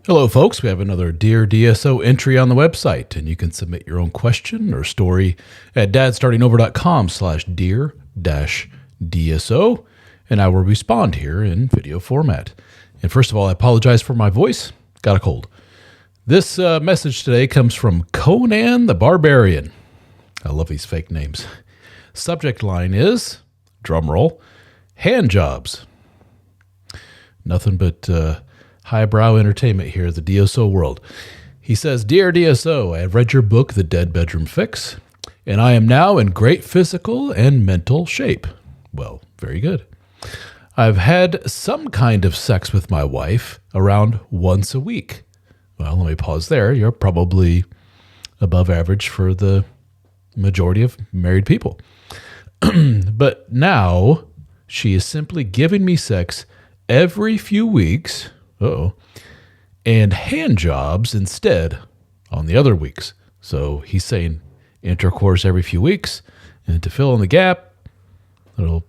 Hello, folks. We have another Dear DSO entry on the website, and you can submit your own question or story at dadstartingover.com/dear-DSO, and I will respond here in video format. And first of all, I apologize for my voice. Got a cold. This message today comes from Conan the Barbarian. I love these fake names. Subject line is, drumroll, hand jobs. Nothing but highbrow entertainment here at the DSO world. He says, Dear DSO, I have read your book, The Dead Bedroom Fix, and I am now in great physical and mental shape. Well, very good. I've had some kind of sex with my wife around once a week. Well, let me pause there. You're probably above average for the majority of married people. But now she is simply giving me sex every few weeks, and hand jobs instead on the other weeks. So he's saying intercourse every few weeks, and to fill in the gap, a little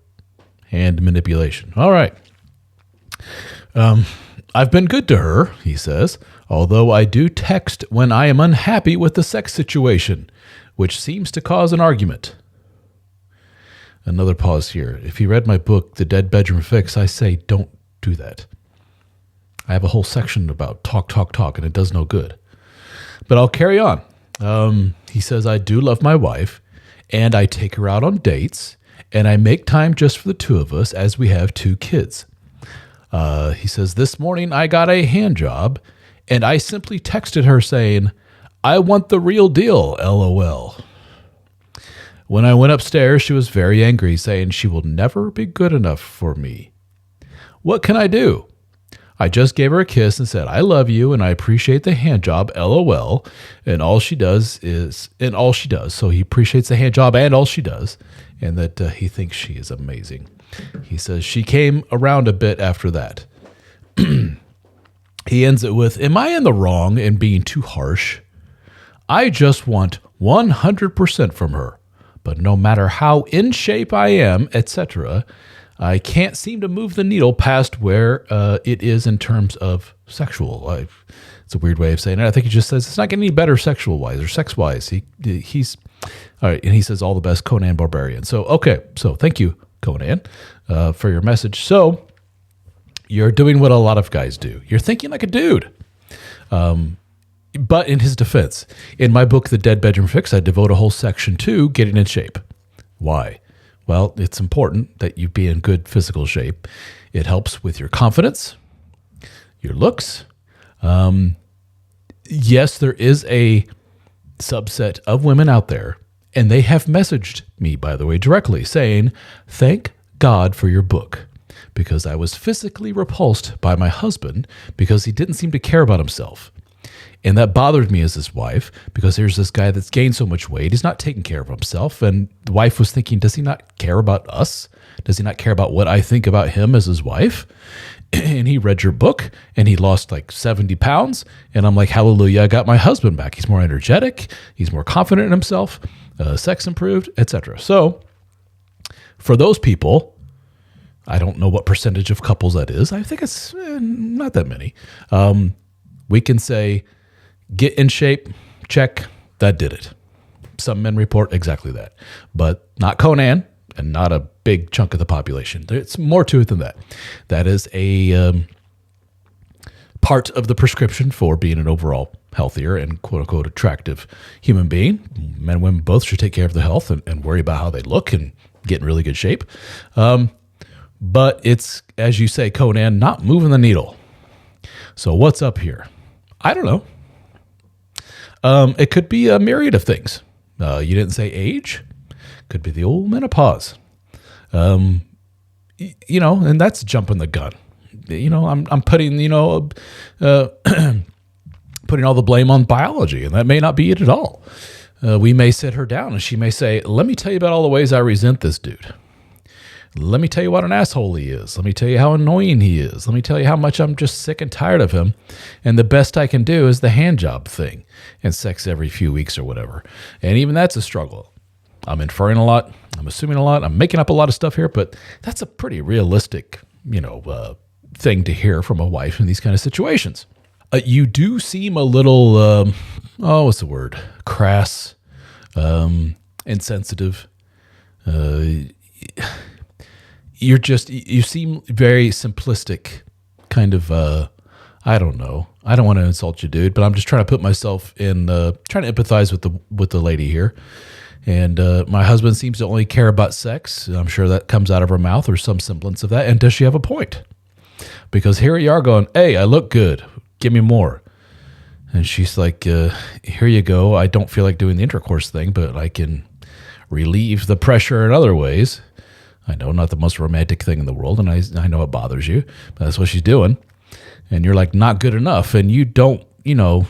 hand manipulation. All right. I've been good to her, he says, although I do text when I am unhappy with the sex situation, which seems to cause an argument. Another pause here. If you read my book, The Dead Bedroom Fix, I say don't do that. I have a whole section about talk, and it does no good. But I'll carry on. He says, I do love my wife, and I take her out on dates, and I make time just for the two of us as we have 2 kids. He says, this morning I got a hand job, and I simply texted her saying, I want the real deal, LOL. When I went upstairs, she was very angry, saying she will never be good enough for me. What can I do? I just gave her a kiss and said, I love you and I appreciate the hand job, LOL. And all she does. So he appreciates the hand job and all she does, and that he thinks she is amazing. He says she came around a bit after that. He ends it with, am I in the wrong in being too harsh? I just want 100% from her. But no matter how in shape I am, etc., I can't seem to move the needle past where it is in terms of sexual. It's a weird way of saying it. I think he just says it's not getting any better sexual-wise or sex-wise. He's all right, and he says all the best, Conan Barbarian. So, okay, so thank you, Conan, for your message. So you're doing what a lot of guys do. You're thinking like a dude. But in his defense, in my book, The Dead Bedroom Fix, I devote a whole section to getting in shape. Why? Well, it's important that you be in good physical shape. It helps with your confidence, your looks. Yes, there is a subset of women out there, and they have messaged me, by the way, directly saying, thank God for your book, because I was physically repulsed by my husband because he didn't seem to care about himself. And that bothered me as his wife, because here's this guy that's gained so much weight. He's not taking care of himself. And the wife was thinking, does he not care about us? Does he not care about what I think about him as his wife? And he read your book and he lost like 70 pounds. And I'm like, hallelujah, I got my husband back. He's more energetic. He's more confident in himself. Sex improved, etc. So for those people, I don't know what percentage of couples that is. I think it's not that many. We can say, get in shape, check, that did it. Some men report exactly that, but not Conan and not a big chunk of the population. There's more to it than that. That is a part of the prescription for being an overall healthier and quote-unquote attractive human being. Men and women both should take care of their health and worry about how they look and get in really good shape. But it's, as you say, Conan, not moving the needle. So what's up here? I don't know. It could be a myriad of things. You didn't say age. Could be the old menopause. And that's jumping the gun. I'm putting, putting all the blame on biology, and that may not be it at all. We may sit her down and she may say, let me tell you about all the ways I resent this dude. Let me tell you what an asshole he is. Let me tell you how annoying he is. Let me tell you how much I'm just sick and tired of him. And the best I can do is the hand job thing and sex every few weeks or whatever. And even that's a struggle. I'm inferring a lot. I'm assuming a lot. I'm making up a lot of stuff here, but that's a pretty realistic, thing to hear from a wife in these kind of situations. You do seem a little, what's the word? Crass, insensitive. You seem very simplistic, kind of, I don't know. I don't want to insult you, dude, but I'm just trying to put myself in, trying to empathize with the lady here. And my husband seems to only care about sex. I'm sure that comes out of her mouth or some semblance of that. And does she have a point? Because here you are going, hey, I look good. Give me more. And she's like, here you go. I don't feel like doing the intercourse thing, but I can relieve the pressure in other ways. I know, not the most romantic thing in the world, and I know it bothers you, but that's what she's doing. And you're like, not good enough. And you don't do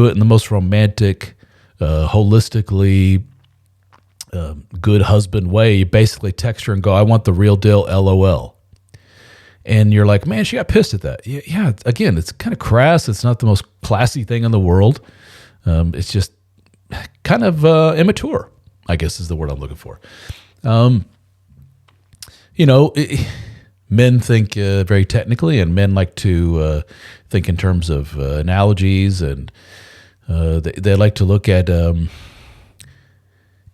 it in the most romantic, holistically good husband way. You basically text her and go, I want the real deal, LOL. And you're like, man, she got pissed at that. Yeah, again, it's kind of crass. It's not the most classy thing in the world. It's just kind of immature, I guess is the word I'm looking for. Men think very technically, and men like to think in terms of analogies, and they like to look at an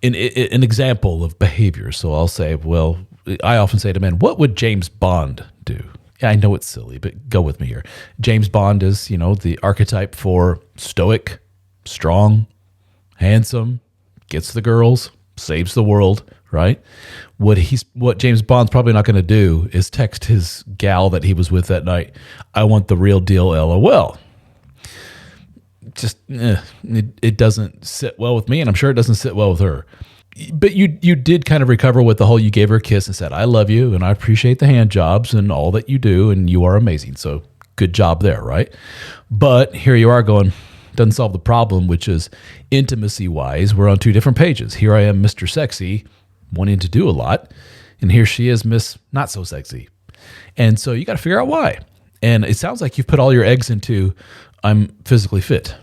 example of behavior. So I'll say, well, I often say to men, what would James Bond do? Yeah, I know it's silly, but go with me here. James Bond is, the archetype for stoic, strong, handsome, gets the girls, saves the world, right? What James Bond's probably not going to do is text his gal that he was with that night, I want the real deal, LOL. Just, it doesn't sit well with me, and I'm sure it doesn't sit well with her. But you did kind of recover with the whole, you gave her a kiss and said, I love you, and I appreciate the hand jobs and all that you do, and you are amazing. So good job there, right? But here you are going, doesn't solve the problem, which is intimacy-wise, we're on two different pages. Here I am, Mr. Sexy, wanting to do a lot, and here she is, Miss Not So Sexy. And so you got to figure out why. And it sounds like you've put all your eggs into, I'm physically fit.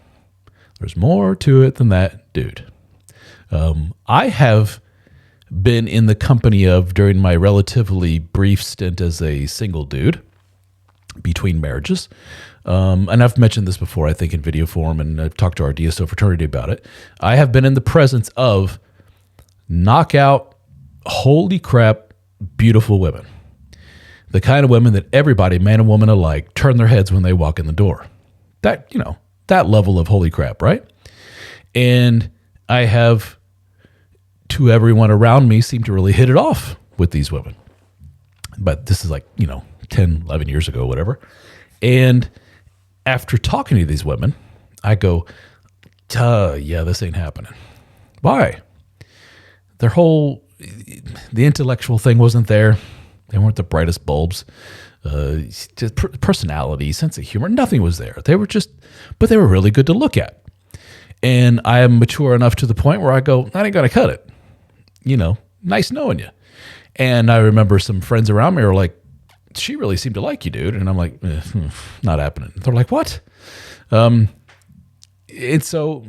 There's more to it than that, dude. I have been in the company of, during my relatively brief stint as a single dude between marriages, and I've mentioned this before, I think in video form, and I've talked to our DSO fraternity about it. I have been in the presence of knockout, holy crap, beautiful women. The kind of women that everybody, man and woman alike, turn their heads when they walk in the door. That level of holy crap, right? And I have, to everyone around me, seemed to really hit it off with these women. But this is like, 10, 11 years ago, whatever. And after talking to these women, I go, yeah, this ain't happening. Why? The intellectual thing wasn't there. They weren't the brightest bulbs. Just personality, sense of humor, nothing was there. But they were really good to look at. And I am mature enough to the point where I go, that ain't gonna cut it. Nice knowing you. And I remember some friends around me were like, she really seemed to like you, dude. And I'm like, not happening. They're like, what? And so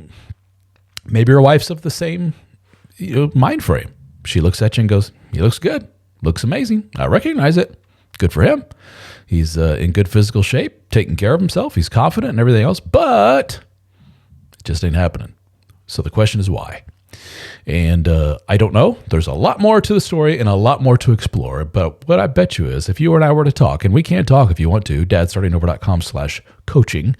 maybe your wife's of the same mind frame. She looks at you and goes, he looks good. Looks amazing. I recognize it. Good for him. He's in good physical shape, taking care of himself. He's confident and everything else, but it just ain't happening. So the question is why? And I don't know. There's a lot more to the story and a lot more to explore. But what I bet you is, if you and I were to talk, and we can talk if you want to, dadstartingover.com/coaching.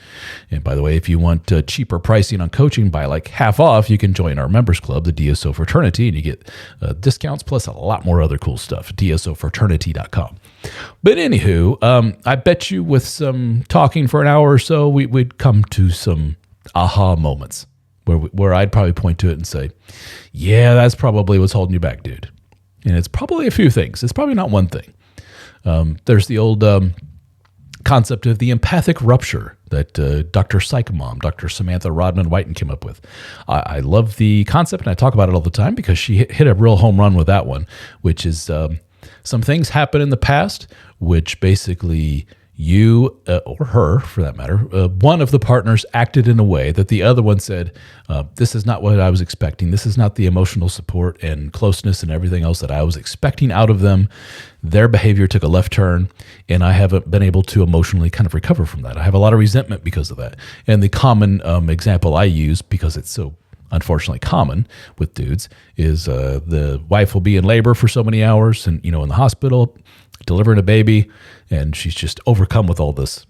And by the way, if you want cheaper pricing on coaching by like half off, you can join our members club, the DSO fraternity, and you get discounts plus a lot more other cool stuff. DSOfraternity.com. But anywho, I bet you with some talking for an hour or so, we'd come to some aha moments. Where I'd probably point to it and say, yeah, that's probably what's holding you back, dude. And it's probably a few things. It's probably not one thing. There's the old concept of the empathic rupture that Dr. Psychomom, Dr. Samantha Rodman Whiten came up with. I love the concept, and I talk about it all the time because she hit a real home run with that one, which is some things happen in the past which basically you or her, for that matter, one of the partners acted in a way that the other one said, this is not what I was expecting. This is not the emotional support and closeness and everything else that I was expecting out of them. Their behavior took a left turn, and I haven't been able to emotionally kind of recover from that. I have a lot of resentment because of that. And the common example I use, because it's so unfortunately common with dudes, is the wife will be in labor for so many hours and, in the hospital delivering a baby, and she's just overcome with all this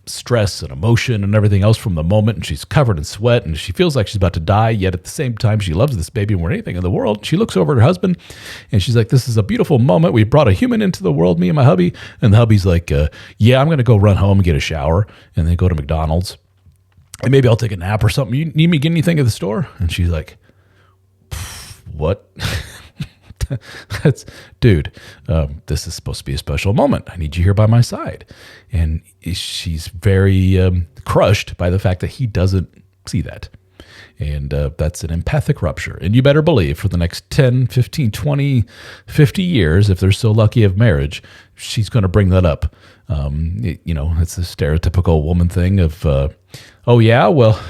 stress and emotion and everything else from the moment, and she's covered in sweat, and she feels like she's about to die, yet at the same time she loves this baby more than anything in the world. She looks over at her husband and she's like, this is a beautiful moment. We brought a human into the world, me and my hubby. And the hubby's like, yeah, I'm going to go run home and get a shower and then go to McDonald's, and maybe I'll take a nap or something. You need me to get anything at the store? And she's like, what? That's, dude, this is supposed to be a special moment. I need you here by my side. And she's very crushed by the fact that he doesn't see that. And that's an empathic rupture. And you better believe for the next 10, 15, 20, 50 years, if they're so lucky of marriage, she's going to bring that up. It's a stereotypical woman thing of, oh, yeah, well,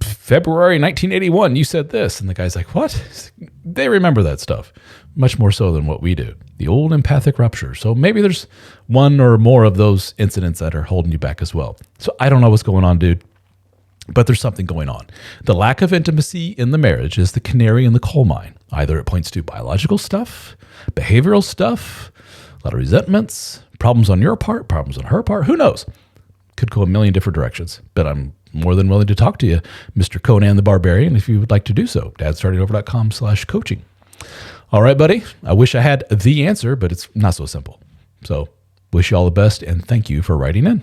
February 1981, you said this. And the guy's like, what? They remember that stuff much more so than what we do. The old empathic rupture. So maybe there's one or more of those incidents that are holding you back as well. So I don't know what's going on, dude, but there's something going on. The lack of intimacy in the marriage is the canary in the coal mine. Either it points to biological stuff, behavioral stuff, a lot of resentments, problems on your part, problems on her part. Who knows? Could go a million different directions, but I'm more than willing to talk to you, Mr. Conan the Barbarian, if you would like to do so. dadstartingover.com/coaching. All right, buddy. I wish I had the answer, but it's not so simple. So wish you all the best, and thank you for writing in.